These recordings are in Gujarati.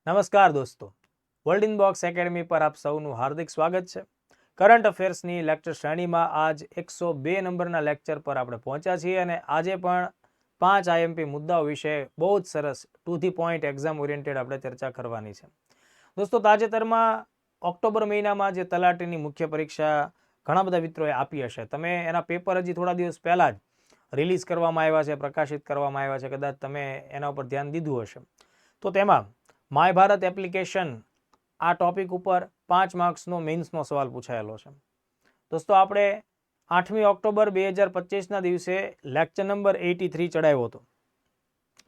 નમસ્કાર દોસ્તો, વર્લ્ડ ઇનબોક્સ એકેડમી પર આપ સૌનું હાર્દિક સ્વાગત છે. કરંટ અફેર્સની લેક્ચર શ્રેણીમાં આજ 102 નંબરના લેક્ચર પર આપણે પહોંચ્યા છીએ અને આજે પણ 5 આઈએમપી મુદ્દાઓ વિશે બહુ જ સરસ to the point exam oriented આપણે ચર્ચા કરવાની છે. દોસ્તો, તાજેતરમાં ઓક્ટોબર મહિનામાં જે તલાટીની મુખ્ય પરીક્ષા ઘણા બધા મિત્રોએ આપી હશે. તમે એના પેપર હજી થોડા દિવસ પહેલાં જ રિલીઝ કરવામાં આવ્યા છે, પ્રકાશિત કરવામાં આવ્યા છે. કદાચ તમે એના ઉપર ધ્યાન દીધું હશે. તો તેમાં માય ભારત એપ્લિકેશન આ ટોપિક ઉપર 5 માર્ક્સનો મેઇન્સનો સવાલ પૂછાયેલો છે. દોસ્તો, આપણે 8મી ઓક્ટોબર 2025ના દિવસે લેક્ચર નંબર 83 ચડાવ્યો હતો.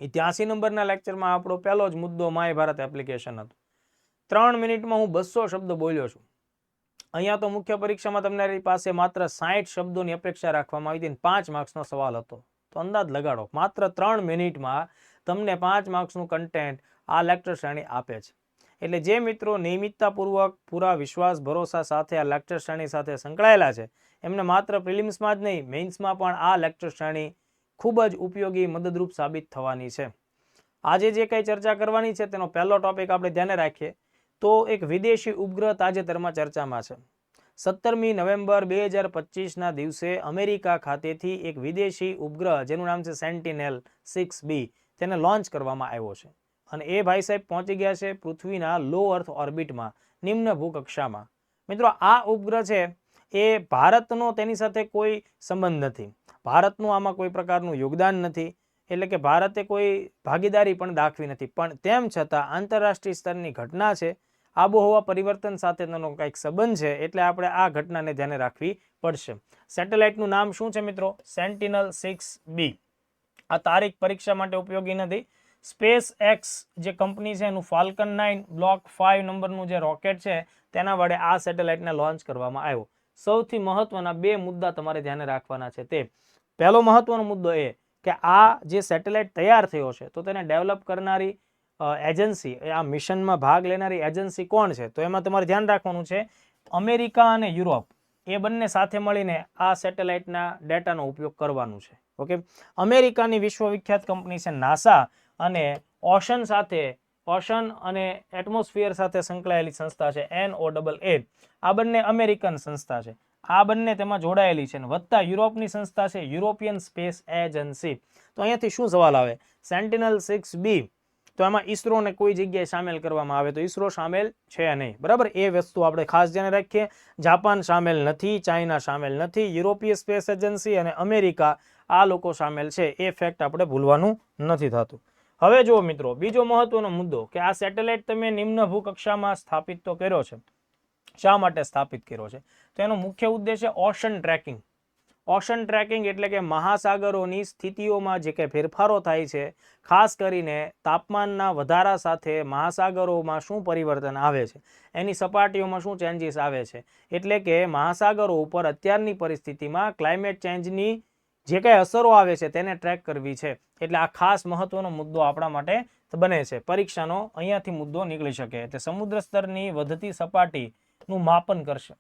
83 નંબરના લેક્ચરમાં આપણો પહેલો જ મુદ્દો માય ભારત એપ્લિકેશન હતો. 3 મિનિટમાં હું 200 શબ્દ બોલ્યો છું. અહીંયા તો મુખ્ય પરીક્ષામાં તમારી પાસે માત્ર 60 શબ્દોની અપેક્ષા રાખવામાં આવી હતી અને 5 માર્ક્સનો સવાલ હતો. તો અંદાજ લગાડો, માત્ર 3 મિનિટમાં તમને 5 માર્ક્સનું કન્ટેન્ટ આ લેક્ચર શ્રેણી આપે છે. એટલે જે મિત્રો નિયમિતતાપૂર્વક પૂરા વિશ્વાસ ભરોસા સાથે આ લેક્ચર શ્રેણી સાથે સંકળાયેલા છે, એમને માત્ર પ્રિલિમ્સમાં જ નહીં, મેઇન્સમાં પણ આ લેક્ચર શ્રેણી ખૂબ જ ઉપયોગી મદદરૂપ સાબિત થવાની છે. આજે જે કંઈ ચર્ચા કરવાની છે તેનો પહેલો ટોપિક આપણે ધ્યાને રાખીએ તો એક વિદેશી ઉપગ્રહ તાજેતરમાં ચર્ચામાં છે. 17મી નવેમ્બર 2025ના દિવસે અમેરિકા ખાતેથી એક વિદેશી ઉપગ્રહ જેનું નામ છે સેન્ટિનેલ-6B તેને લોન્ચ કરવામાં આવ્યો છે અને એ ભાઈ સાહેબ પહોંચી ગયા છે પૃથ્વીના લો અર્થ ઓર્બિટમાં, નિમ્ન ભૂકક્ષામાં. મિત્રો, આ ઉપગ્રહ છે એ ભારતનો તેની સાથે કોઈ સંબંધ નથી. ભારતનું આમાં કોઈ પ્રકારનું યોગદાન નથી, એટલે કે ભારતે કોઈ ભાગીદારી પણ દાખવી નથી. પણ તેમ છતાં આંતરરાષ્ટ્રીય સ્તરની ઘટના છે, આબોહવા પરિવર્તન સાથે તેનો કંઈક સંબંધ છે, એટલે આપણે આ ઘટનાને ધ્યાને રાખવી પડશે. સેટેલાઇટનું નામ શું છે મિત્રો? સેન્ટિનલ-6B. આ તારીખ પરીક્ષા માટે ઉપયોગી નથી. સ્પેસ એક્સ જે કંપની છે એનું ફાલ્કન 9 બ્લોક 5 નંબરનું જે રોકેટ છે તેના વડે આ સેટેલાઇટને લોન્ચ કરવામાં આવ્યો. સૌથી મહત્વના 2 મુદ્દા તમારે ધ્યાને રાખવાના છે. તે પહેલો મહત્વનો મુદ્દો એ કે આ જે સેટેલાઇટ તૈયાર થયો છે તો તેને ડેવલપ કરનારી એજન્સી, આ મિશનમાં ભાગ લેનારી એજન્સી કોણ છે? તો એમાં તમારે ધ્યાન રાખવાનું છે અમેરિકા અને યુરોપ એ બંને સાથે મળીને આ સેટેલાઇટના ડેટાનો ઉપયોગ કરવાનું છે. ઓકે, અમેરિકાની વિશ્વવિખ્યાત કંપની છે નાસા અને ઓશન અને એટમોસ્ફિયર સાથે સંકળાયેલી સંસ્થા છે NOAA. આ બંને અમેરિકન સંસ્થા છે. આ બંને તેમાં જોડાયેલી છે. વત્તા યુરોપની સંસ્થા છે યુરોપિયન સ્પેસ એજન્સી. તો અહીંયાથી શું સવાલ આવે? સેન્ટિનલ-6B તો એમાં ઈસરોને કોઈ જગ્યાએ સામેલ કરવામાં આવે તો ઈસરો સામેલ છે નહીં. બરાબર, એ વસ્તુ આપણે ખાસ ધ્યાન રાખીએ. જાપાન સામેલ નથી, ચાઇના સામેલ નથી, યુરોપીય સ્પેસ એજન્સી અને અમેરિકા આ લોકો સામેલ છે. એ ફેક્ટ આપણે ભૂલવાનું નથી થતું. હવે જુઓ મિત્રો, બીજો મહત્વનો મુદ્દો કે આ સેટેલાઇટ તમે નિમ્ન ભૂકક્ષામાં સ્થાપિત તો કર્યો છે. શા માટે સ્થાપિત કર્યો છે? તો એનો મુખ્ય ઉદ્દેશ્ય ઓશન ટ્રેકિંગ. ઓશન ટ્રેકિંગ એટલે કે મહાસાગરોની સ્થિતિઓમાં જે કંઈ ફેરફારો થાય છે, ખાસ કરીને તાપમાનના વધારા સાથે મહાસાગરોમાં શું પરિવર્તન આવે છે, એની સપાટીઓમાં શું ચેન્જીસ આવે છે, એટલે કે મહાસાગરો ઉપર અત્યારની પરિસ્થિતિમાં ક્લાઇમેટ ચેન્જની જે કંઈ અસરો આવે છે તેને ટ્રેક કરવી છે. એટલે આ ખાસ મહત્વનો મુદ્દો આપણા માટે બને છે. પરીક્ષાનો અહીંયાથી મુદ્દો નીકળી શકે. એટલે સમુદ્ર સ્તરની વધતી સપાટીનું માપન કરશે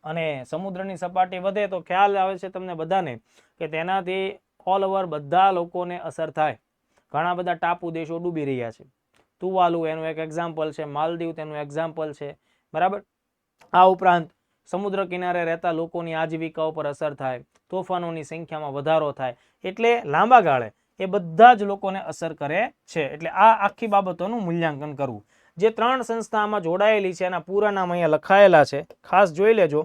અને સમુદ્રની સપાટી વધે તો ખ્યાલ આવે છે તમને બધાને કે તેનાથી ઓલ ઓવર બધા લોકોને અસર થાય. ઘણા બધા ટાપુ દેશો ડૂબી રહ્યા છે. તુવાલુ એનું એક એક્ઝામ્પલ છે, માલદીવ તેનું એક્ઝામ્પલ છે. બરાબર, આ ઉપરાંત સમુદ્ર કિનારે રહેતા લોકોની આજીવિકા ઉપર અસર થાય, તોફાનોની સંખ્યામાં વધારો થાય, એટલે લાંબા ગાળે એ બધા જ લોકોને અસર કરે છે. એટલે આ આખી બાબતોનું મૂલ્યાંકન કરવું. જે 3 સંસ્થામાં જોડાયેલી છે એના પૂરા નામ અહીંયા લખાયેલા છે, ખાસ જોઈ લેજો.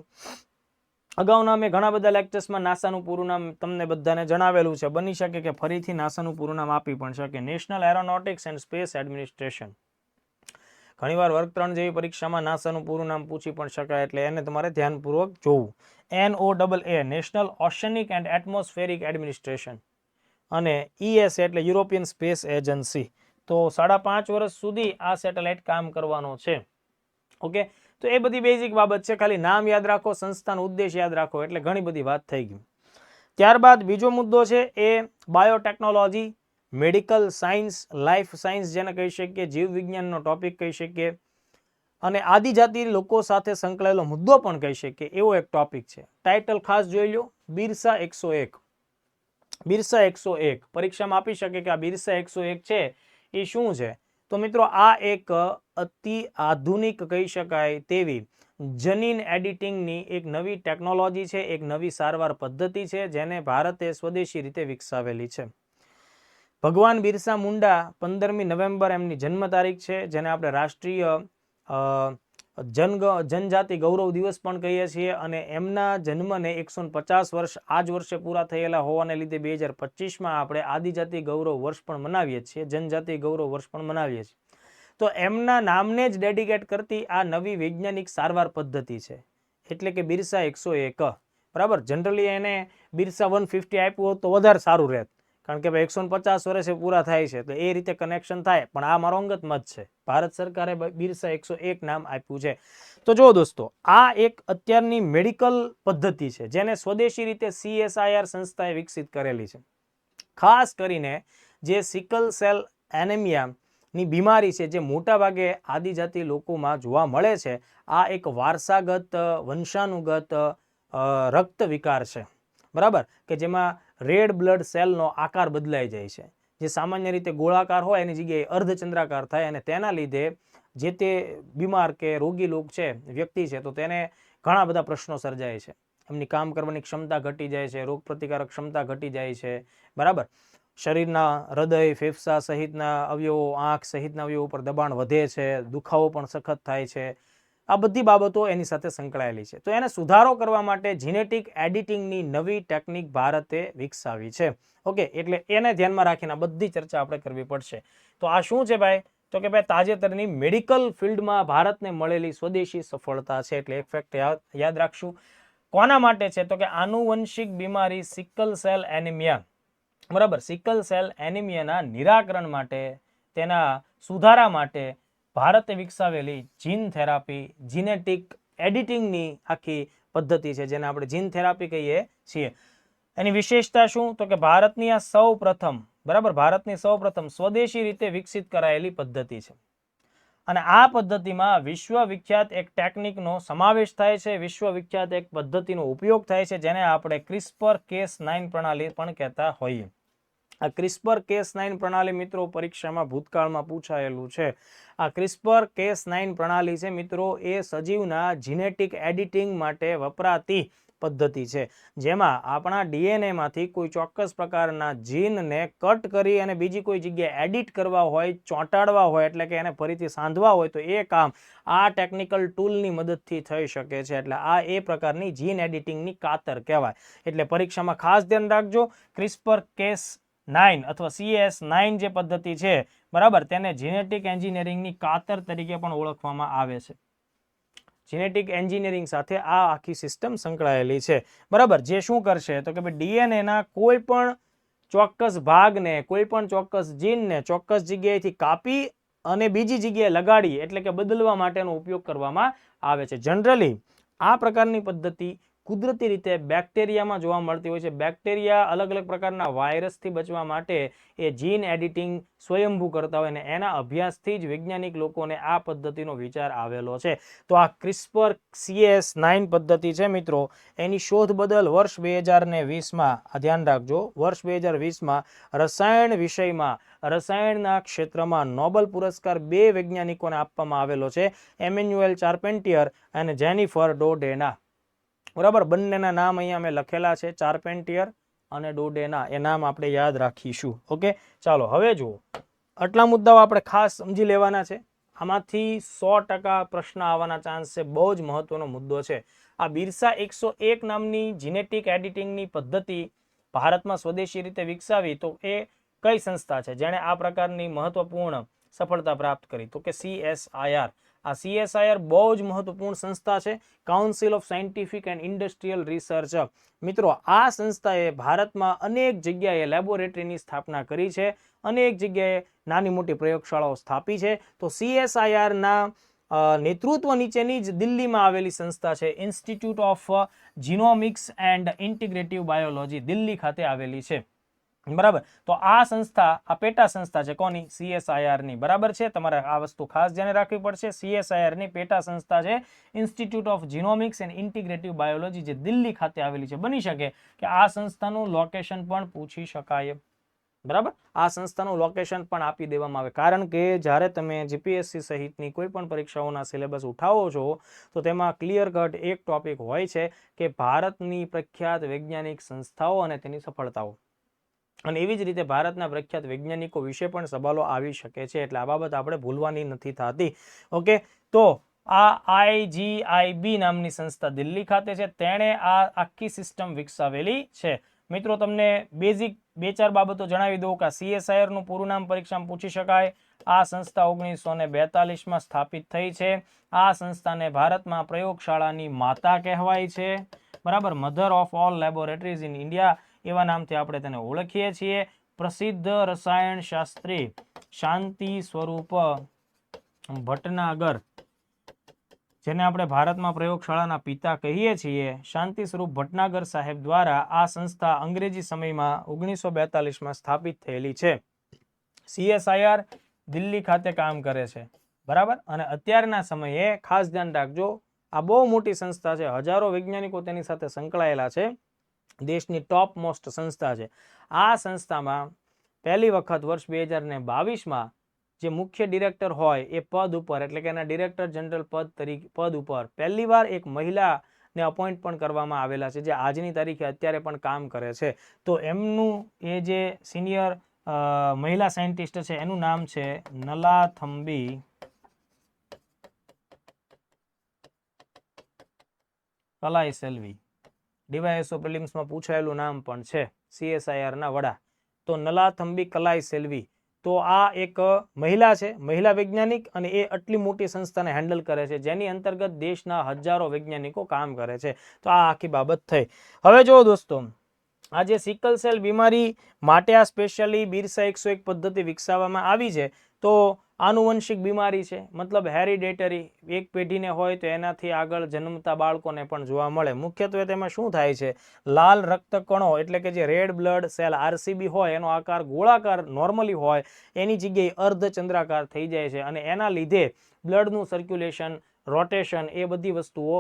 અગાઉના મેં ઘણા બધા લેક્ચર્સમાં નાસાનું પૂરું નામ તમને બધાને જણાવેલું છે. બની શકે કે ફરીથી નાસાનું પૂરું નામ આપી પણ શકે. National aeronautics and space administration. ઘણીવાર વર્ગ 3 જેવી પરીક્ષામાં નાસાનું પૂરું નામ પૂછી પણ શકાય, એટલે એને તમારે ધ્યાનપૂર્વક જોવું. NOAA National Oceanic and Atmospheric Administration અને ESA એટલે યુરોપિયન સ્પેસ એજન્સી. તો 5.5 વર્ષ સુધી આ સેટેલાઇટ કામ કરવાનો છે. ઓકે, તો એ બધી બેઝિક બાબત છે. ખાલી નામ યાદ રાખો, સંસ્થાનો ઉદ્દેશ યાદ રાખો, એટલે ઘણી બધી વાત થઈ ગઈ. ત્યારબાદ બીજો મુદ્દો છે એ biotechnology, medical science, life science જેને કહી શકીએ, જીવ વિજ્ઞાનનો ટોપિક કહી શકીએ અને આદિજાતિ લોકો સાથે સંકળાયેલો મુદ્દો પણ કહી શકીએ, એવો એક ટોપિક છે. ટાઇટલ ખાસ જોઈ લો, બિરસા 101. બિરસા 101 પરીક્ષામાં આપી શકે કે આ બિરસા 101 છે એ શું છે? તો મિત્રો આ એક અતિ આધુનિક કહી શકાય તેવી જનીન એડિટિંગની એક નવી ટેકનોલોજી છે, એક નવી સારવાર પદ્ધતિ છે, જેને ભારતે સ્વદેશી રીતે વિકસાવેલી છે. ભગવાન બિરસા મુંડા 15મી નવેમ્બર એમની જન્મ તારીખ છે, જેને આપણે રાષ્ટ્રીય જનજાતિ ગૌરવ દિવસ પણ કહીએ છીએ. અને એમના જન્મને 150 વર્ષ આ જ વર્ષે પૂરા થયેલા હોવાને લીધે 2025માં આપણે આદિજાતિ ગૌરવ વર્ષ પણ મનાવીએ છીએ, જનજાતિ ગૌરવ વર્ષ પણ મનાવીએ છીએ. તો એમના નામને જ ડેડિકેટ કરતી આ નવી વૈજ્ઞાનિક સારવાર પદ્ધતિ છે, એટલે કે બિરસા 101. બરાબર, જનરલી એને બિરસા 150 આપ્યું હોત તો વધારે સારું રહેત, કારણ કે 150 વર્ષે પૂરા થાય છે, તો એ રીતે કનેક્શન થાય. પણ આ મારો અંગત મત છે, ભારત સરકારે બિરસા 101 નામ આપ્યું છે. તો જો દોસ્તો, આ એક અત્યારની મેડિકલ પદ્ધતિ છે, જેને સ્વદેશી રીતે CSIR સંસ્થાએ વિકસિત કરેલી છે. ખાસ કરીને જે સિકલ સેલ એનેમિયા ની બીમારી છે, જે મોટા ભાગે આદિજાતિ લોકોમાં જોવા મળે છે, આ એક વારસાગત વંશાનુગત રક્ત વિકાર છે. બરાબર, કે જેમાં રેડ બ્લડ સેલનો આકાર બદલાઈ જાય છે. જે સામાન્ય રીતે ગોળાકાર હોય એની જગ્યાએ અર્ધચંદ્રાકાર થાય, અને તેના લીધે જે તે બીમાર કે રોગી લોક છે, વ્યક્તિ છે, તો તેને ઘણા બધા પ્રશ્નો સર્જાય છે. એમની કામ કરવાની ક્ષમતા ઘટી જાય છે, રોગ પ્રતિકારક ક્ષમતા ઘટી જાય છે. બરાબર, શરીરના હૃદય, ફેફસા સહિતના અવયવો, આંખ સહિતના અવયવો ઉપર દબાણ વધે છે, દુખાવો પણ સખત થાય છે. આ બધી બાબતો એની સાથે સંકળાયેલી છે. તો એને સુધારો કરવા માટે જીનેટિક એડિટિંગની નવી ટેકનિક ભારતે વિકસાવી છે. ઓકે, એટલે એને ધ્યાનમાં રાખીને બધી ચર્ચા આપણે કરવી પડશે. તો આ શું છે ભાઈ? તો કે ભાઈ તાજેતરની મેડિકલ ફિલ્ડમાં ભારતને મળેલી સ્વદેશી સફળતા છે. એટલે એક ફેક્ટ યાદ રાખશું. કોના માટે છે? તો કે આનુવંશિક બીમારી સિકલ સેલ એનિમિયા. બરાબર, સિકલ સેલ એનિમિયાના નિરાકરણ માટે, તેના સુધારા માટે ભારતે વિકસાવેલી જીન થેરાપી, જીનેટિક એડિટિંગની આખી પદ્ધતિ છે, જેને આપણે જીન થેરાપી કહીએ છીએ. એની વિશેષતા શું? તો કે ભારતની આ ભારતની સૌપ્રથમ સ્વદેશી રીતે વિકસિત કરાયેલી પદ્ધતિ છે. અને આ પદ્ધતિમાં વિશ્વવિખ્યાત એક ટેકનિકનો સમાવેશ થાય છે, વિશ્વવિખ્યાત એક પદ્ધતિનો ઉપયોગ થાય છે, જેને આપણે CRISPR-Cas9 પ્રણાલી પણ કહેતા હોઈએ. આ CRISPR-Cas9 પ્રણાલી મિત્રો પરીક્ષામાં ભૂતકાળમાં પૂછાયેલું છે. આ CRISPR-Cas9 પ્રણાલી છે મિત્રો, એ સજીવના જીનેટિક એડિટિંગ માટે વપરાતી પદ્ધતિ છે, જેમાં આપણા DNA માંથી કોઈ ચોક્કસ પ્રકારના જીનને કટ કરી અને બીજી કોઈ જગ્યાએ એડિટ કરવા હોય, ચોંટાડવા હોય, એટલે કે એને ફરીથી સાંધવા હોય, તો એ કામ આ ટેકનિકલ ટૂલની મદદથી થઈ શકે છે. એટલે આ એ પ્રકારની જીન એડિટિંગની કાતર કહેવાય. એટલે પરીક્ષામાં ખાસ ધ્યાન રાખજો, CRISPR-Cas9 અથવા CS9 જે પદ્ધતિ છે, બરાબર, તેને જીનેટિક એન્જિનિયરિંગની કાતર તરીકે પણ ઓળખવામાં આવે છે. જીનેટિક એન્જિનિયરિંગ સાથે આ આખી સિસ્ટમ સંકળાયેલી છે. બરાબર, જે શું કરશે? તો કે ભાઈ DNAના કોઈ પણ ચોક્કસ ભાગને, કોઈ પણ ચોક્કસ જીનને ચોક્કસ જગ્યાએથી કાપી અને બીજી જગ્યાએ લગાડી, એટલે કે બદલવા માટેનો ઉપયોગ કરવામાં આવે છે. જનરલી આ પ્રકારની પદ્ધતિ કુદરતી રીતે બેક્ટેરિયામાં જોવા મળતી હોય છે. બેક્ટેરિયા અલગ અલગ પ્રકારના વાયરસથી બચવા માટે એ જીન એડિટિંગ સ્વયંભૂ કરતા હોય, અને એના અભ્યાસથી જ વૈજ્ઞાનિક લોકોને આ પદ્ધતિનો વિચાર આવેલો છે. તો આ CRISPR-Cas9 પદ્ધતિ છે મિત્રો, એની શોધ બદલ વર્ષ 2020માં, આ ધ્યાન રાખજો, વર્ષ 2020માં રસાયણ વિષયમાં, રસાયણના ક્ષેત્રમાં નોબેલ પુરસ્કાર 2 વૈજ્ઞાનિકોને આપવામાં આવેલો છે, એમેન્યુએલ ચાર્પેન્ટિયર અને જેનિફર ડોડેના. બરાબર, બંનેના નામ અહીંયા મેં લખેલા છે, ચાર્પેન્ટિયર અને ડોડેના. એ નામ આપણે યાદ રાખીશું. ઓકે, ચાલો હવે જુઓ, આટલા મુદ્દાઓ આપણે ખાસ સમજી લેવાના છે. આમાંથી 100% પ્રશ્ન આવવાના ચાન્સ છે. બહુ જ મહત્વનો મુદ્દો છે. આ બિરસા 101 નામની જીનેટિક એડિટિંગની પદ્ધતિ ભારતમાં સ્વદેશી રીતે વિકસાવી, તો એ કઈ સંસ્થા છે જેણે આ પ્રકારની મહત્વપૂર્ણ સફળતા પ્રાપ્ત કરી? તો કે CSIR. આ CSIR બહુ જ મહત્વપૂર્ણ સંસ્થા છે, council of scientific and industrial research. મિત્રો, આ સંસ્થાએ ભારતમાં અનેક જગ્યાએ લેબોરેટરીની સ્થાપના કરી છે, અનેક જગ્યાએ નાની મોટી પ્રયોગશાળાઓ સ્થાપી છે. તો CSIR ના નેતૃત્વ નીચેની જ દિલ્હીમાં આવેલી સંસ્થા છે, institute of genomics and integrative biology, Delhi ખાતે આવેલી છે. બરાબર, તો આ સંસ્થા, આ પેટા સંસ્થા છે કોની? CSIR ની. બરાબર છે, તમારે આ વસ્તુ ખાસ ધ્યાન રાખવી પડશે. CSIR ની પેટા સંસ્થા છે institute of genomics and integrative biology, જે દિલ્હી ખાતે આવેલી છે. બની શકે કે આ સંસ્થાનું લોકેશન પણ પૂછી શકાય. બરાબર, આ સંસ્થાનું લોકેશન પણ આપી દેવામાં આવે, કારણ કે જ્યારે તમે જીપીએસસી સહિતની કોઈ પણ પરીક્ષાઓના સિલેબસ ઉઠાવો છો તો તેમાં ક્લિયર કટ એક ટોપિક હોય છે કે ભારતની પ્રખ્યાત વૈજ્ઞાનિક સંસ્થાઓ અને તેની સફળતાઓ, અને એવી જ રીતે ભારતના પ્રખ્યાત વૈજ્ઞાનિકો વિશે પણ સવાલો આવી શકે છે, એટલે આ બાબત આપણે ભૂલવાની નથી થતી. ઓકે, તો આ IGIB નામની સંસ્થા દિલ્હી ખાતે છે, તેણે આ આખી સિસ્ટમ વિકસાવેલી છે. મિત્રો તમને બેઝિક 2-4 બાબતો જણાવી દઉં કે CSIR નું પૂરું નામ પરીક્ષામાં પૂછી શકાય. આ સંસ્થા 1942માં સ્થાપિત થઈ છે. આ સંસ્થાને ભારતમાં પ્રયોગશાળાની માતા કહેવાય છે, બરાબર, mother of all laboratories in India એવા નામથી આપણે તેને ઓળખીએ છીએ. પ્રસિદ્ધ રસાયણ શાસ્ત્રી શાંતિ સ્વરૂપ ભટનાગર, જેને આપણે ભારતમાં પ્રયોગશાળાના પિતા કહીએ છીએ, શાંતિ સ્વરૂપ ભટનાગર સાહેબ દ્વારા આ સંસ્થા અંગ્રેજી સમયમાં 1942માં સ્થાપિત થયેલી છે. CSIR દિલ્હી ખાતે કામ કરે છે, બરાબર, અને અત્યારના સમયે ખાસ ધ્યાન રાખજો, આ બહુ મોટી સંસ્થા છે, હજારો વૈજ્ઞાનિકો તેની સાથે સંકળાયેલા છે, દેશની ટોપ મોસ્ટ સંસ્થા છે. આ સંસ્થામાં પહેલી વખત વર્ષ 2022માં જે મુખ્ય ડિરેક્ટર હોય એ પદ ઉપર, એટલે કે એના ડિરેક્ટર જનરલ પદ ઉપર પહેલીવાર એક મહિલાને અપોઇન્ટ પણ કરવામાં આવેલા છે, જે આજની તારીખે અત્યારે પણ કામ કરે છે. તો એમનું એ જે સિનિયર મહિલા સાયન્ટિસ્ટ છે એનું નામ છે નલાથમ્બી કલાઈસેલ્વી. DYSO પ્રિલિમ્સમાં પૂછાયેલું નામ પણ છે, CSIR ના વડા, તો નલાથમ્બી કલાઈસેલ્વી. તો આ એક મહિલા છે, મહિલા વૈજ્ઞાનિક, અને એ આટલી મોટી સંસ્થાને હેન્ડલ કરે છે, જેની અંતર્ગત દેશના હજારો વૈજ્ઞાનિકો કામ કરે છે. તો આ આખી બાબત થઈ. હવે જો દોસ્તો, આ જે સિકલ સેલ બીમારી માટે આ સ્પેશિયલી બિરસા 101 પદ્ધતિ વિકસાવવામાં આવી છે. તો આનુવંશિક બીમારી છે, મતલબ હેરિડેટરી, એક પેઢીને હોય તો એનાથી આગળ જન્મતા બાળકોને પણ જોવા મળે. મુખ્યત્વે તેમાં શું થાય છે, લાલ રક્તકણો, એટલે કે જે રેડ બ્લડ સેલ RCB હોય એનો આકાર ગોળાકાર નોર્મલી હોય એની જગ્યાએ અર્ધચંદ્રાકાર થઈ જાય છે, અને એના લીધે બ્લડનું સર્ક્યુલેશન, રોટેશન, એ બધી વસ્તુઓ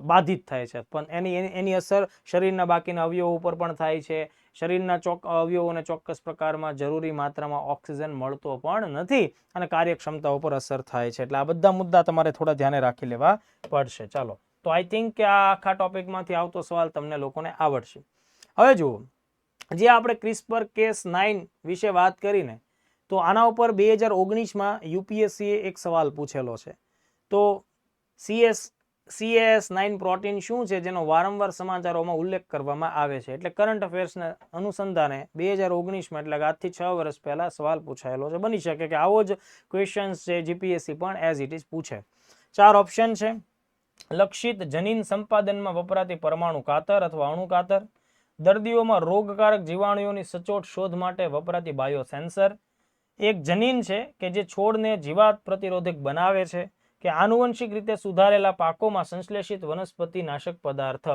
બાધિત થાય છે. પણ એની અસર શરીરના બાકીના અવયવો ઉપર પણ થાય છે. શરીરના અવયવોને ચોક્કસ પ્રકારમાં જરૂરી માત્રામાં ઓક્સિજન મળતો પણ નથી, અને કાર્યક્ષમતા ઉપર અસર થાય છે. એટલે આ બધા મુદ્દા તમારે થોડા ધ્યાને રાખી લેવા પડશે. ચાલો, તો આઈ થિંક કે આ આખા ટોપિકમાંથી આવતો સવાલ તમને લોકોને આવડશે. હવે જુઓ, જે આપણે CRISPR-Cas9 વિશે વાત કરીને, તો આના ઉપર 2019માં UPSC એક સવાલ પૂછેલો છે. તો CAS9 પ્રોટીન શું છે, જેનો વારંવાર સમાચારોમાં ઉલ્લેખ કરવામાં આવે છે. એટલે કરંટ અફેર્સના અનુસંધાને 2019માં, એટલે આજથી 6 વર્ષ પહેલા સવાલ પૂછાયેલો છે. બની શકે કે આવો જ ક્વેશ્ચન્સ છે જીપીએસસી પણ એઝ ઇટ ઇઝ પૂછે. 4 ઓપ્શન છે. લક્ષિત જનીન સંપાદનમાં વપરાતી પરમાણુ ખાતર અથવા અણુ ખાતર, દર્દીઓમાં રોગકારક જીવાણુઓની સચોટ શોધ માટે વપરાતી બાયોસેન્સર, એક જનીન છે કે જે છોડને જીવાત પ્રતિરોધક બનાવે છે, કે આનુવંશિક રીતે સુધારેલા પાકોમાં સંશ્લેષિત વનસ્પતિ નાશક પદાર્થ.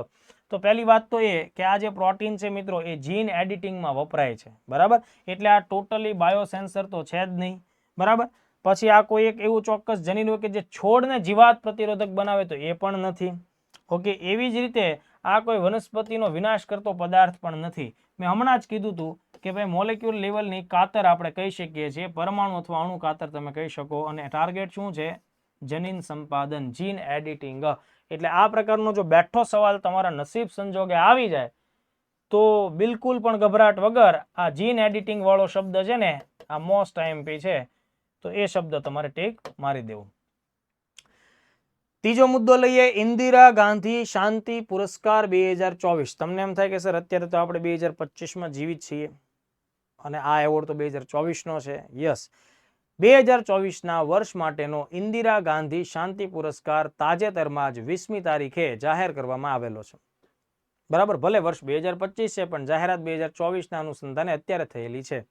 તો પહેલી વાત તો એ કે આ જે પ્રોટીન છે મિત્રો, એ જીન એડિટિંગમાં વપરાય છે, બરાબર, એટલે આ ટોટલી બાયોસેન્સર તો છે જ નહીં, બરાબર. પછી આ કોઈ એક એવું ચોક્કસ જનીન હોય કે જે છોડને જીવાત પ્રતિરોધક બનાવે, તો એ પણ નથી. ઓકે, એવી જ રીતે આ કોઈ વનસ્પતિનો વિનાશ કરતો પદાર્થ પણ નથી. મેં હમણાં જ કીધું હતું કે ભાઈ મોલેક્યુલ લેવલની ખાતર આપણે કહી શકીએ છીએ, પરમાણુ અથવા અણુ ખાતર તમે કહી શકો, અને ટાર્ગેટ શું છે, જનીન સંપાદન, જીન એડિટિંગ. એટલે આ પ્રકારનો જો બેઠો સવાલ તમારા નસીબ સંજોગે આવી જાય તો બિલકુલ પણ ગભરાટ વગર આ જીન એડિટિંગ વાળો શબ્દ છે ને, આ મોસ્ટ IMP છે, તો એ શબ્દ તમારે ટીક મારી દેવું. ત્રીજો મુદ્દો લઈએ, ઇન્દિરા ગાંધી શાંતિ પુરસ્કાર 2024. તમને એમ થાય કે સર અત્યારે તો આપણે 2025માં જીવિત છીએ અને આ એવોર્ડ તો 2024નો છે. યસ, 2024ના વર્ષ માટેનો ઇન્દિરા ગાંધી શાંતિ પુરસ્કાર તાજેતરમાં જ 20મી તારીખે જાહેર કરવામાં આવેલો છે, બરાબર. ભલે વર્ષ 2025 છે, પણ જાહેરાત 2024ના અનુસંધાને અત્યારે થયેલી છે.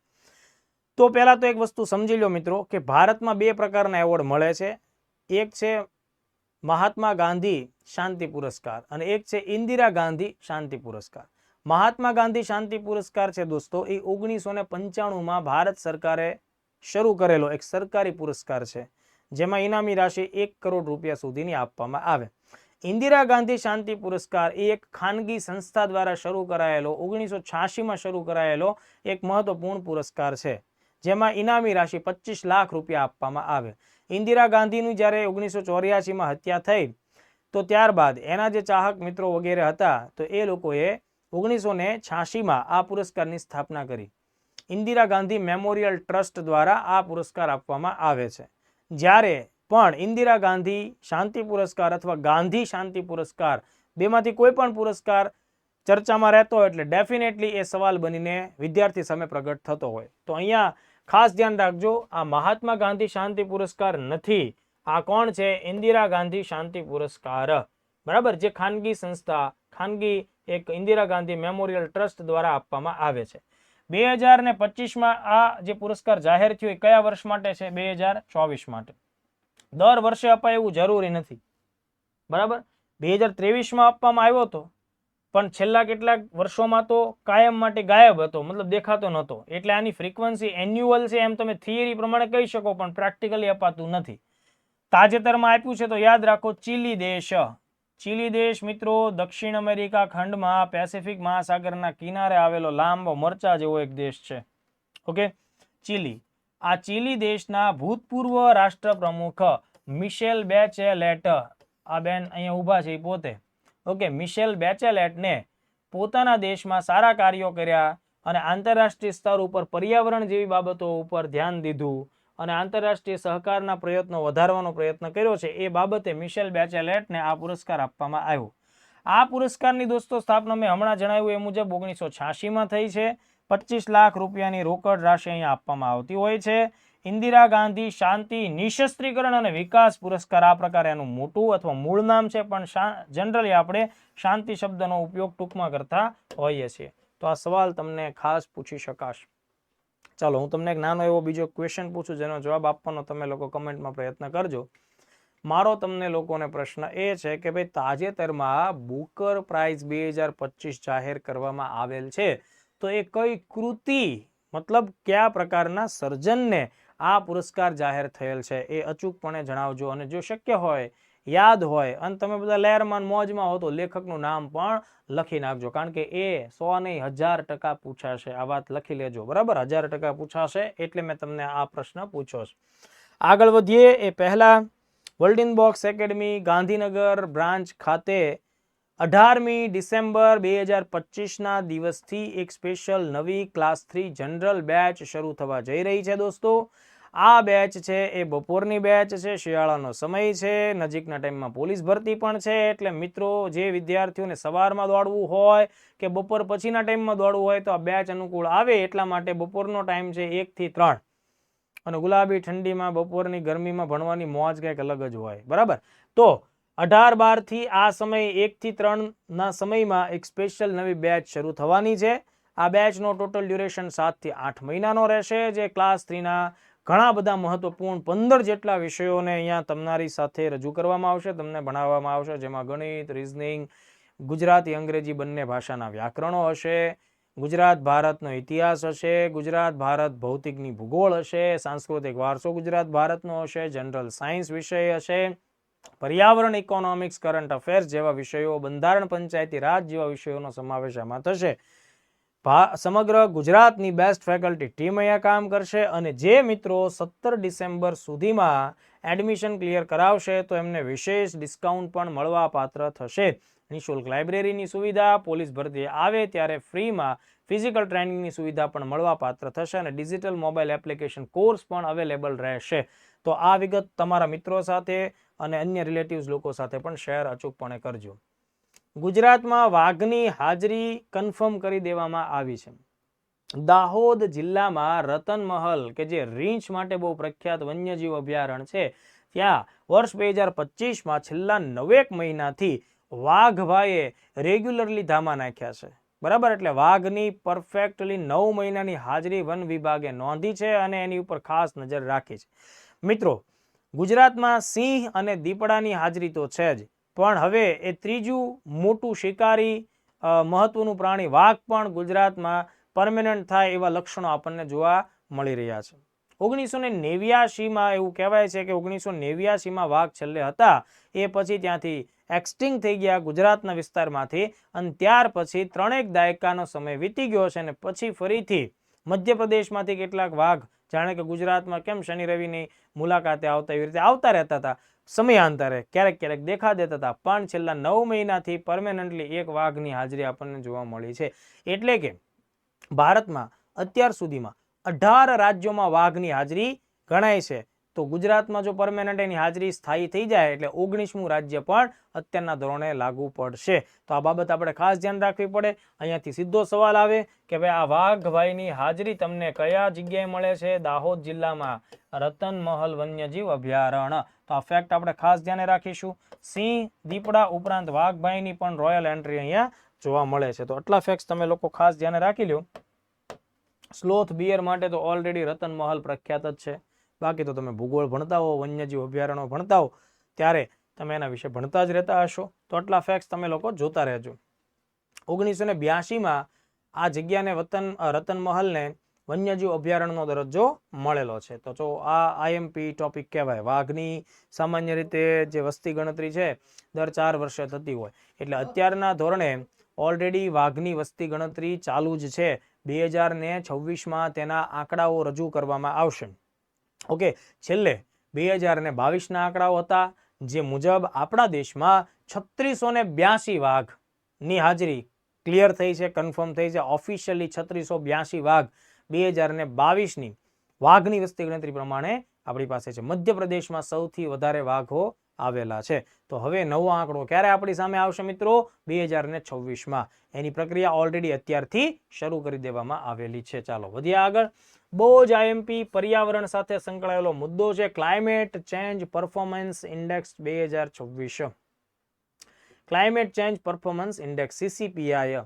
તો પહેલા તો એક વસ્તુ સમજી લો મિત્રો કે ભારતમાં 2 પ્રકારના એવોર્ડ મળે છે. એક છે મહાત્મા ગાંધી શાંતિ પુરસ્કાર અને એક છે ઇન્દિરા ગાંધી શાંતિ પુરસ્કાર. મહાત્મા ગાંધી શાંતિ પુરસ્કાર છે દોસ્તો, એ 1995માં ભારત સરકારે શરૂ કરેલો એક સરકારી પુરસ્કાર છે, જેમાં ઇનામી રાશિ 1 કરોડ રૂપિયા સુધીની આપવામાં આવે. ઇન્દિરા ગાંધી શાંતિ પુરસ્કાર એ એક ખાનગી સંસ્થા દ્વારા શરૂ કરાયેલો 1986માં શરૂ કરાયેલો એક મહત્વપૂર્ણ પુરસ્કાર છે, જેમાં ઇનામી રાશિ 25 લાખ રૂપિયા આપવામાં આવે. ઇન્દિરા ગાંધીની જ્યારે 1984માં હત્યા થઈ તો ત્યારબાદ એના જે ચાહક મિત્રો વગેરે હતા તો એ લોકોએ 1986માં આ પુરસ્કારની સ્થાપના કરી. ઇન્દિરા ગાંધી મેમોરિયલ ટ્રસ્ટ દ્વારા આ પુરસ્કાર આપવામાં આવે છે. જ્યારે પણ ઇન્દિરા ગાંધી શાંતિ પુરસ્કાર અથવા ગાંધી શાંતિ પુરસ્કાર બેમાંથી કોઈ પણ પુરસ્કાર ચર્ચામાં રહેતો હોય એટલે ડેફિનેટલી એ સવાલ બનીને વિદ્યાર્થી સામે પ્રગટ થતો હોય. તો અહીંયા ખાસ ધ્યાન રાખજો, આ મહાત્મા ગાંધી શાંતિ પુરસ્કાર નથી, આ કોણ છે? ઇન્દિરા ગાંધી શાંતિ પુરસ્કાર. બરાબર, જે ખાનગી સંસ્થા, ખાનગી એક ઇન્દિરા ગાંધી મેમોરિયલ ટ્રસ્ટ દ્વારા આપવામાં આવે છે. 2025માં આ જે પુરસ્કાર જાહેર થયો એ કયા વર્ષ માટે છે? 2024 માટે. દર વર્ષે અપાય એવું જરૂરી નથી. બરાબર, 2023માં આપવામાં આવ્યો હતો, પણ છેલ્લા કેટલાક વર્ષોમાં તો કાયમ માટે ગાયબ હતો, મતલબ દેખાતો નહોતો. એટલે આની ફ્રીક્વન્સી એન્યુઅલ છે એમ તમે થિયરી પ્રમાણે કહી શકો, પણ પ્રેક્ટિકલી અપાતું નથી. તાજેતરમાં આપ્યું છે તો યાદ રાખો, ચીલી દેશ. ચીલી દેશ મિત્રો દક્ષિણ અમેરિકા ખંડમાં પેસિફિક મહાસાગરના કિનારે આવેલો લાંબો મરચા જેવો એક દેશ છે. Okay, chilli. આ ચીલી દેશના ભૂતપૂર્વ રાષ્ટ્રપ્રમુખ મિશેલ બેચેલેટ, આ બેન અહીંયા ઊભા છે એ પોતે, ઓકે, મિશેલ બેચેલેટને પોતાના દેશમાં સારા કાર્યો કર્યા અને આંતરરાષ્ટ્રીય સ્તર ઉપર પર્યાવરણ જેવી બાબતો ઉપર ધ્યાન દીધું અને આંતરરાષ્ટ્રીય સહકારના પ્રયત્નો વધારવાનો પ્રયત્ન કર્યો છે. એ બાબતે મિશેલ બેચેલેટને આ પુરસ્કાર આપવામાં આવ્યો. આ પુરસ્કારની દોસ્તો સ્થાપના મેં હમણાં જણાવ્યું એ મુજબ 1986માં થઈ છે. 25 લાખ રૂપિયાની રોકડ રાશિ અહીંયા આપવામાં આવતી હોય છે. ઇન્દિરા ગાંધી શાંતિ નિશસ્ત્રીકરણ અને વિકાસ પુરસ્કાર આ પ્રકારે એનું મોટું અથવા મૂળ નામ છે, પણ જનરલી આપણે શાંતિ શબ્દનો ઉપયોગ ટૂંકમાં કરતા હોઈએ છીએ. તો આ સવાલ તમને ખાસ પૂછી શકાશે. ચાલો હું તમને એક નાનો એવો બીજો ક્વેશ્ચન પૂછું જેનો જવાબ આપવાનો તમે લોકો કમેન્ટમાં પ્રયત્ન કરજો. મારો તમને લોકોને પ્રશ્ન એ છે કે ભાઈ તાજેતરમાં બુકર પ્રાઇઝ 2025 જાહેર કરવામાં આવેલ છે, તો એ કઈ કૃતિ મતલબ કયા પ્રકારના સર્જનને આ પુરસ્કાર જાહેર થયેલ છે એ અચૂકપણે જણાવજો. અને જો શક્ય હોય, યાદ હોય અને તમે બધા લહેરમાં મોજમાં હો તો લેખકનું નામ પણ લખી નાખજો, કારણ કે એ 100 નહીં 1000% પૂછાશે. આ વાત લખી લેજો, બરાબર? 1000% પૂછાશે એટલે મેં તમને આ પ્રશ્ન પૂછ્યો છે. આગળ વધીએ એ પહેલા world in box academy Gandhinagar branch ખાતે 18મી ડિસેમ્બર 2025ના દિવસથી એક સ્પેશિયલ નવી ક્લાસ 3 જનરલ બેચ શરૂ થવા જઈ રહી છે દોસ્તો. આ બેચ છે એ બપોરની બેચ છે, શિયાળાનો સમય છે, નજીકના ટાઈમમાં પોલીસ ભરતી પણ છે. એટલે મિત્રો જે વિદ્યાર્થીઓને સવારમાં દોડવું હોય કે બપોર પછીના ટાઈમમાં દોડવું હોય તો આ બેચ અનુકૂળ આવે. એટલા માટે બપોરનો ટાઈમ છે 1 થી 3 અને ગુલાબી ઠંડીમાં બપોરની ગરમીમાં ભણવાની મોજ કંઈક અલગ જ હોય, બરાબર? તો 18-12 થી આ સમય 1 થી 3 ના સમયમાં એક સ્પેશિયલ નવી બેચ શરૂ થવાની છે. આ બેચનો ટોટલ ડ્યુરેશન 7 થી 8 મહિનાનો રહેશે. જે ક્લાસ 3ના ઘણા બધા મહત્વપૂર્ણ 15 જેટલા વિષયોને અહીંયા તમારી સાથે રજૂ કરવામાં આવશે, તમને ભણાવવામાં આવશે, જેમાં ગણિત, રીઝનિંગ, ગુજરાતી અંગ્રેજી બંને ભાષાના વ્યાકરણો હશે, ગુજરાત ભારતનો ઇતિહાસ હશે, ગુજરાત ભારત ભૌતિકની ભૂગોળ હશે, સાંસ્કૃતિક વારસો ગુજરાત ભારતનો હશે, જનરલ સાયન્સ વિષય હશે, પર્યાવરણ, ઇકોનોમિક્સ, કરંટ અફેર્સ જેવા વિષયો, બંધારણ, પંચાયતી રાજ જેવા વિષયોનો સમાવેશ આમાં થશે. સમગ્ર ગુજરાતની બેસ્ટ ફેકલ્ટી ટીમ અહીંયા કામ કરશે. અને જે મિત્રો 17 ડિસેમ્બર સુધીમાં એડમિશન ક્લિયર કરાવશે તો એમને વિશેષ ડિસ્કાઉન્ટ પણ મળવા પાત્ર થશે. નિઃશુલ્ક લાઇબ્રેરીની સુવિધા, પોલીસ ભરતી આવે ત્યારે ફ્રીમાં ફિઝિકલ ટ્રેનિંગની સુવિધા પણ મળવા પાત્ર થશે અને ડિજિટલ મોબાઈલ એપ્લિકેશન કોર્સ પણ અવેલેબલ રહેશે. તો આ વિગત તમારા મિત્રો સાથે અને અન્ય રિલેટિવ્સ લોકો સાથે પણ શેર અચૂકપણે કરજો. ગુજરાતમાં વાઘની હાજરી કન્ફર્મ કરી દેવામાં આવી છે. દાહોદ જિલ્લામાં રતનમહલ કે જે રીંછ માટે બહુ પ્રખ્યાત વન્યજીવ અભયારણ્ય છે, ત્યાં વર્ષ 2025માં છેલ્લા 9 મહિનાથી વાઘભાઈએ રેગ્યુલરલી ધામા નાખ્યા છે, બરાબર? એટલે વાઘની પરફેક્ટલી 9 મહિનાની હાજરી વન વિભાગે નોંધી છે અને એની ઉપર ખાસ નજર રાખી છે. મિત્રો ગુજરાતમાં સિંહ અને દીપડાની હાજરી તો છે જ, પણ હવે એ ત્રીજું મોટું શિકારી મહત્વનું પ્રાણી વાઘ પણ ગુજરાતમાં પરમેનન્ટ થાય એવા લક્ષણો આપણને જોવા મળી રહ્યા છે. 1989માં એવું કહેવાય છે કે 1989માં વાઘ છેલ્લે હતા, એ પછી ત્યાંથી એક્સટિંગ થઈ ગયા ગુજરાતના વિસ્તારમાંથી અને ત્યાર પછી 3 દાયકાનો સમય વીતી ગયો છે અને પછી ફરીથી મધ્યપ્રદેશમાંથી કેટલાક વાઘ જાણે કે ગુજરાતમાં કેમ શનિ રવિની મુલાકાતે આવતા એવી રીતે આવતા રહેતા હતા સમયાંતરે ક્યારેક ક્યારેક દેખા દેતા હતા પણ છેલ્લા 9 મહિનાથી પરમેનન્ટલી એક વાઘની હાજરી આપણને જોવા મળી છે એટલે કે ભારતમાં અત્યાર સુધીમાં 18 રાજ્યોમાં વાઘની હાજરી ગણાય છે તો ગુજરાતમાં જો પરમેનન્ટ એની હાજરી સ્થાયી થઈ જાય એટલે 19મું રાજ્ય પણ અત્યારના ધોરણે લાગુ પડશે તો આ બાબત આપણે ખાસ ધ્યાન રાખવી પડે અહીંયાથી સીધો સવાલ આવે કે ભાઈ આ વાઘભાઈની હાજરી તમને કયા જગ્યાએ મળે છે દાહોદ જિલ્લામાં રતનમહલ વન્યજીવ અભયારણ્ય તો આ ફેક્ટ આપણે ખાસ ધ્યાને રાખીશું સિંહ દીપડા ઉપરાંત વાઘભાઈની પણ રોયલ એન્ટ્રી અહીંયા જોવા મળે છે તો આટલા ફેક્ટ્સ તમે લોકો ખાસ ધ્યાને રાખી લો સ્લોથ બિયર માટે તો ઓલરેડી રતનમહલ પ્રખ્યાત જ છે બાકી તો તમે ભૂગોળ ભણતા હો વન્યજીવ અભયારણ્યો ભણતા હો ત્યારે તમે એના વિશે ભણતા જ રહેતા હશો તો આટલા ફેક્ટ્સ તમે લોકો જોતા રહેજો 1982માં આ જગ્યાને રતનમહલને વન્યજીવ અભયારણ્યનો દરજ્જો મળેલો છે તો જો આ આઈએમપી ટોપિક કહેવાય વાઘની સામાન્ય રીતે જે વસ્તી ગણતરી છે દર 4 વર્ષે થતી હોય એટલે અત્યારના ધોરણે ઓલરેડી વાઘની વસ્તી ગણતરી ચાલુ જ છે 2026માં તેના આંકડાઓ રજૂ કરવામાં આવશે ઓકે છેલ્લે 2022ના આંકડાઓ હતા જે મુજબ આપણા દેશમાં 3682 વાઘની હાજરી ક્લિયર થઈ છે કન્ફર્મ થઈ છે ઓફિશિયલી 3682 વાઘ 2022ની વાઘની વસ્તી ગણતરી પ્રમાણે આપણી પાસે છે મધ્યપ્રદેશમાં સૌથી વધારે વાઘો આવેલા છે તો હવે નવો આંકડો ક્યારે આપણી સામે આવશે મિત્રો 2026માં એની પ્રક્રિયા ઓલરેડી અત્યારથી શરૂ કરી દેવામાં આવેલી છે ચાલો વધીએ આગળ બહુ જ આઈએમપી પર્યાવરણ સાથે સંકળાયેલો મુદ્દો છે climate change performance index 2026 climate change performance index CCPI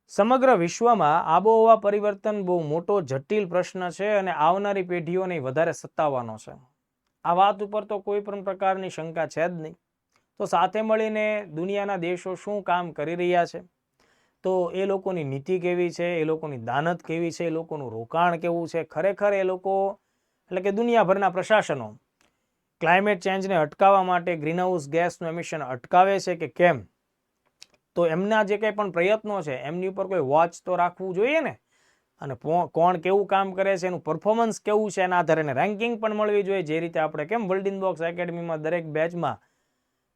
સમગ્ર વિશ્વમાં આબોહવા પરિવર્તન બહુ મોટો જટિલ પ્રશ્ન છે અને આવનારી પેઢીઓને વધારે સતાવવાનો છે આ વાત ઉપર તો કોઈ પણ પ્રકારની શંકા છે જ નહીં તો સાથે મળીને દુનિયાના દેશો શું કામ કરી રહ્યા છે તો એ લોકોની નીતિ કેવી છે એ લોકોની દાનત કેવી છે એ લોકોનું રોકાણ કેવું છે ખરેખર એ લોકો એટલે કે દુનિયાભરના પ્રશાસનો ક્લાઇમેટ ચેન્જને અટકાવવા માટે ગ્રીનહાઉસ ગેસનું એમિશન અટકાવે છે કે કેમ તો એમના જે કંઈ પણ પ્રયત્નો છે એમની ઉપર કોઈ વોચ તો રાખવું જોઈએ ને અને કોણ કેવું કામ કરે છે એનું પરફોર્મન્સ કેવું છે એના આધારે રેન્કિંગ પણ મળવી જોઈએ જે રીતે આપણે કેમ વર્લ્ડ ઇન બોક્સ એકેડમીમાં દરેક બેચમાં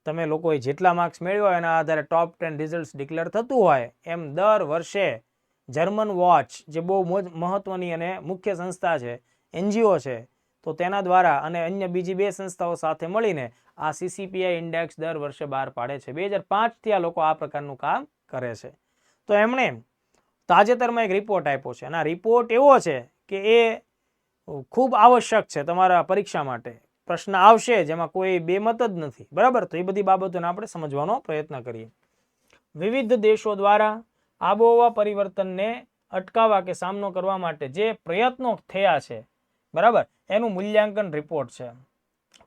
તમે લોકોએ જેટલા માર્ક્સ મેળવ્યા હોય એના આધારે ટોપ 10 રિઝલ્ટ્સ ડિક્લેર થતું હોય એમ દર વર્ષે જર્મન વોચ જે બહુ મહત્વની અને મુખ્ય સંસ્થા છે NGO છે તો તેના દ્વારા અને અન્ય બીજી 2 સંસ્થાઓ સાથે મળીને આ CCPI ઇન્ડેક્સ દર વર્ષે બહાર પાડે છે 2005થી આ લોકો આ પ્રકારનું કામ કરે છે તો એમણે તાજેતરમાં એક રિપોર્ટ આપ્યો છે અને આ રિપોર્ટ એવો છે કે એ ખૂબ આવશ્યક છે તમારા પરીક્ષા માટે પ્રશ્ન આવશે જેમાં કોઈ બેમત જ નથી બરાબર તો એ બધી બાબતોને આપણે સમજવાનો પ્રયત્ન કરીએ વિવિધ દેશો દ્વારા આબોહવા પરિવર્તનને અટકાવવા કે સામનો કરવા માટે જે પ્રયત્નો થયા છે બરાબર એનું મૂલ્યાંકન રિપોર્ટ છે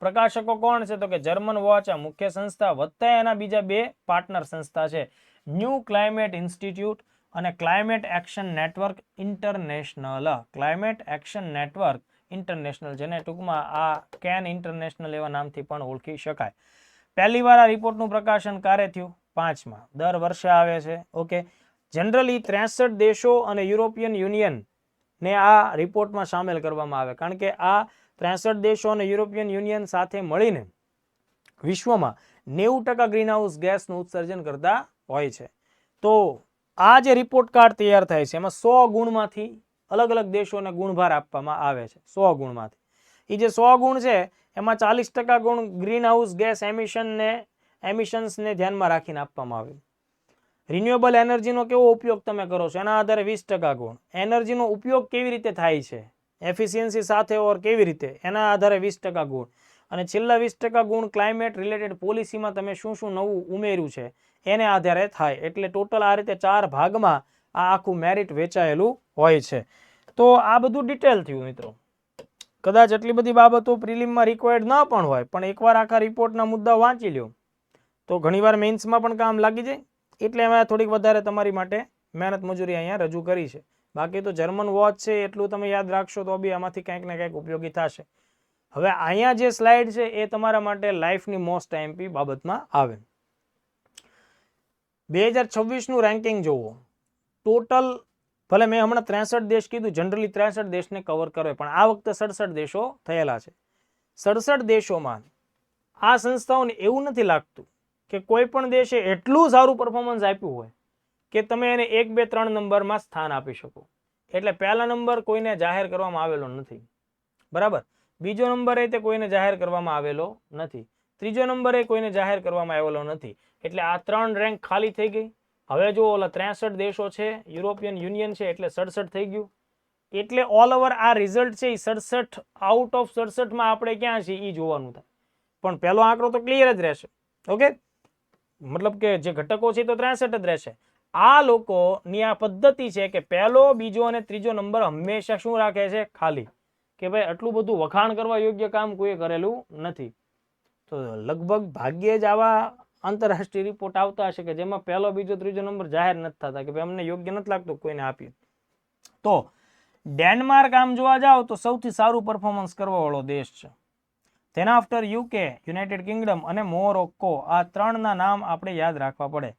પ્રકાશકો કોણ છે તો કે જર્મન વોચ આ મુખ્ય સંસ્થા વત્તા એના બીજા 2 પાર્ટનર સંસ્થા છે ન્યૂ ક્લાઇમેટ ઇન્સ્ટિટ્યૂટ અને climate action network international climate action network international જેને ટૂંકમાં આ કેન ઇન્ટરનેશનલ એવા નામથી પણ ઓળખી શકાય પહેલી વાર આ રિપોર્ટનું પ્રકાશન ક્યારે થયું 5માં દર વર્ષે આવે છે ઓકે જનરલી 63 દેશો અને યુરોપિયન યુનિયન ને આ રિપોર્ટમાં સામેલ કરવામાં આવે કારણ કે આ 63 દેશો અને યુરોપિયન યુનિયન સાથે મળીને વિશ્વમાં 90% ગ્રીનહાઉસ ગેસનું ઉત્સર્જન કરતા હોય છે તો આ જે રિપોર્ટ કાર્ડ તૈયાર થાય છે એમાં 100 ગુણમાંથી અલગ અલગ દેશોને ગુણભાર આપવામાં આવે છે 100 ગુણમાંથી એ જે 100 ગુણ છે એમાં 40% ગુણ ગ્રીનહાઉસ ગેસ એમિશન્સને ધ્યાનમાં રાખીને આપવામાં આવે રિન્યુએબલ એનર્જીનો કેવો ઉપયોગ તમે કરો છો એના આધારે 20% ગુણ એનર્જીનો ઉપયોગ કેવી રીતે થાય છે એફિશિયન્સી સાથે ઓર કેવી રીતે એના આધારે 20% ગુણ અને છેલ્લા 20% ગુણ ક્લાઇમેટ રિલેટેડ પોલિસીમાં તમે શું શું નવું ઉમેર્યું છે એને આધારે થાય એટલે ટોટલ આ રીતે 4 ભાગમાં આ આખું મેરિટ વેચાયેલું હોય છે તો આ બધું ડિટેલ થયું મિત્રો કદાચ એટલી બધી બાબતો પ્રિલિમમાં રિક્વાયર્ડ ન પણ હોય પણ એકવાર આખા રિપોર્ટના મુદ્દા વાંચી લ્યો તો ઘણીવાર મેઇન્સમાં પણ કામ લાગી જાય એટલે એમાં થોડીક વધારે તમારી માટે મહેનત મજૂરી અહીંયા રજૂ કરી છે બાકી તો જર્મન વોચ છે એટલું તમે યાદ રાખશો તો બી આમાંથી કંઈક ને કંઈક ઉપયોગી થશે હવે અહીંયા જે સ્લાઇડ છે એ તમારા માટે લાઈફની મોસ્ટ આઈએમપી બાબતમાં આવે. 2026નું રેન્કિંગ જોવો. ટોટલ ભલે મેં હમણાં 63 દેશ કીધું, જનરલી 63 દેશને કવર કરે, પણ આ વખતે 67 દેશો થયેલા છે. 67 દેશોમાં આ સંસ્થાઓને એવું નથી લાગતું કે કોઈ પણ દેશે એટલું સારું પરફોર્મન્સ આપ્યું હોય કે તમે એને 1, 2, 3 નંબરમાં સ્થાન આપી શકો. એટલે પહેલા નંબર કોઈને જાહેર કરવામાં આવેલો નથી, બરાબર. બીજો નંબર એ તે કોઈને જાહેર કરવામાં આવેલો નથી. ત્રીજો નંબર એ કોઈને જાહેર કરવામાં આવેલો નથી. એટલે આ 3 રેન્ક ખાલી થઈ ગઈ. હવે જો ઓલા 63 દેશો છે, યુરોપિયન યુનિયન છે, એટલે 67 થઈ ગયું. એટલે ઓલ ઓવર આ રિઝલ્ટ છે એ 67 આઉટ ઓફ 67માં આપણે ક્યાં છીએ એ જોવાનું થાય. પણ પહેલો આંકડો તો ક્લિયર જ રહેશે. ઓકે, મતલબ કે જે ઘટકો છે તો 63 જ રહેશે. આ લોકોની આ પદ્ધતિ છે કે પહેલો, બીજો અને ત્રીજો નંબર હંમેશા શું રાખે છે? ખાલી. કે ભાઈ આટલું બધું વખાણ કરવા યોગ્ય કામ કોઈએ કરેલું નથી. તો લગભગ ભાગ્યે જ આવા આંતરરાષ્ટ્રીય રિપોર્ટ આવતા હશે કે જેમાં પહેલો, બીજો, ત્રીજો નંબર જાહેર નથી થતા કે ભાઈ અમને યોગ્ય નથી લાગતું કોઈને આપીએ. તો ડેનમાર્ક આમ જોવા જાવ તો સૌથી સારું પરફોર્મન્સ કરવા વાળો દેશ છે. તેના આફ્ટર યુકે, યુનાઇટેડ કિંગડમ અને મોરોક્કો, આ 3ના નામ આપણે યાદ રાખવા પડે.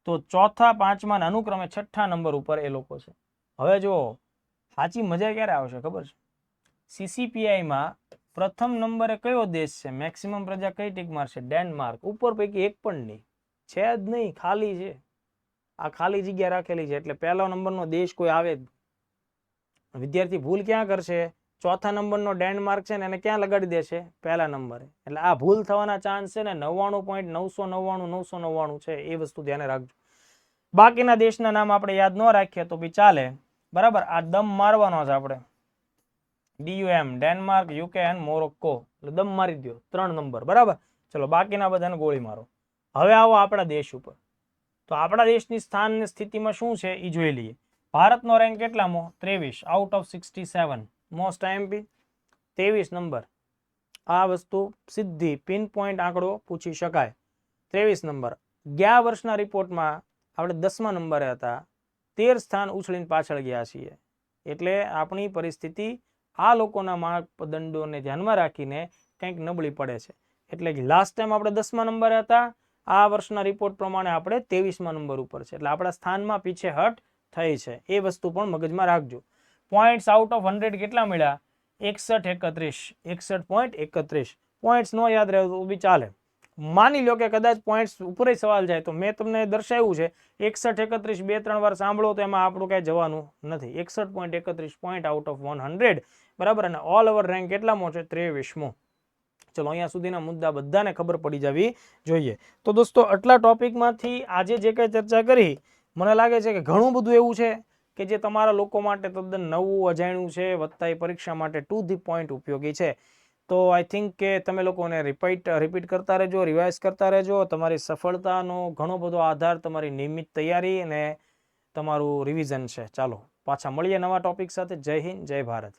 તો ચોથા, પાંચમા અનુક્રમે 6થા નંબર ઉપર એ લોકો છે. હવે જો સાચી મજા ક્યારે આવશે ખબર છે? CCPIમાં પ્રથમ નંબરે કયો દેશ છે? મેક્સિમમ પ્રજા કઈ ટીક મારશે? ડેનમાર્ક. ઉપર પૈકી એક પણ નહીં છે, જ નહીં, ખાલી છે. આ ખાલી જગ્યા રાખેલી છે. એટલે પહેલા નંબરનો દેશ કોઈ આવે જ. વિદ્યાર્થી ભૂલ ક્યાં કરશે? ચોથા નંબરનો ડેનમાર્ક છે ને એને ક્યાં લગાડી દેશે? પહેલા નંબરે. એટલે આ ભૂલ થવાના ચાન્સ છે ને 99.999 છે. એ વસ્તુ ધ્યાને રાખજો. બાકીના દેશના નામ આપણે યાદ ન રાખીએ તો બી ચાલે, બરાબર. આ દમ મારવાનો છે આપણે. DUM, ડેનમાર્ક, યુકે અને મોરોક્કો. એટલે દમ મારી દો 3 નંબર, બરાબર. ચલો બાકીના બધાને ગોળી મારો. હવે આવો આપણા દેશ ઉપર. તો આપણા દેશની સ્થાન સ્થિતિમાં શું છે એ જોઈ લઈએ. ભારતનો રેન્ક કેટલામો? 23 out of 67. Most IMP 23 number. આ વસ્તુ સીધી પિન પોઈન્ટ આંકડો પૂછી શકાય. 23 નંબર. ગયા વર્ષના રિપોર્ટમાં આપણે 10મા નંબરે હતા, 13 સ્થાન ઉછળીને પાછળ ગયા છીએ. એટલે આપણી પરિસ્થિતિ આ લોકોના માપદંડોને ધ્યાનમાં રાખીને કંઈક નબળી પડે છે. એટલે લાસ્ટ ટાઈમ આપણે 10મા નંબરે હતા, આ વર્ષના રિપોર્ટ પ્રમાણે આપણે 23મા નંબર ઉપર છે. એટલે આપણા સ્થાનમાં પીછેહટ થઈ છે. એ વસ્તુ પણ મગજમાં રાખજો. પોઈન્ટ્સ આઉટ ઓફ 100 કેટલા મળ્યા? 61-31. 61.31 પોઈન્ટ્સ નો યાદ રહે તો બી ચાલે. માની લો કે કદાચ પોઈન્ટ્સ ઉપર સવાલ જાય તો મેં તમને દર્શાવ્યું છે 61-31 2-3 વાર સાંભળો તો એમાં આપણું કઈ જવાનું નથી. 61.31 પોઈન્ટ આઉટ ઓફ 100, બરાબર. અને ઓલ ઓવર રેન્ક કેટલામો છે? 23મો. ચલો અહીંયા સુધીના મુદ્દા બધાને ખબર પડી જવી જોઈએ. તો દોસ્તો આટલા ટોપિકમાંથી આજે જે કંઈ ચર્ચા કરી, મને લાગે છે કે ઘણું બધું એવું છે કે જે તમારા લોકો માટે તદ્દન નવું અજાણ્યું છે, વત્તા એ પરીક્ષા માટે ટુ ધી પોઈન્ટ ઉપયોગી છે. તો આઈ થિંક કે તમે લોકોને રિપીટ કરતા રહેજો, રિવાઇઝ કરતા રહેજો. તમારી સફળતાનો ઘણો બધો આધાર તમારી નિયમિત તૈયારી અને તમારું રિવિઝન છે. ચાલો પાછા મળીએ નવા ટોપિક સાથે. જય હિન્દ, જય ભારત.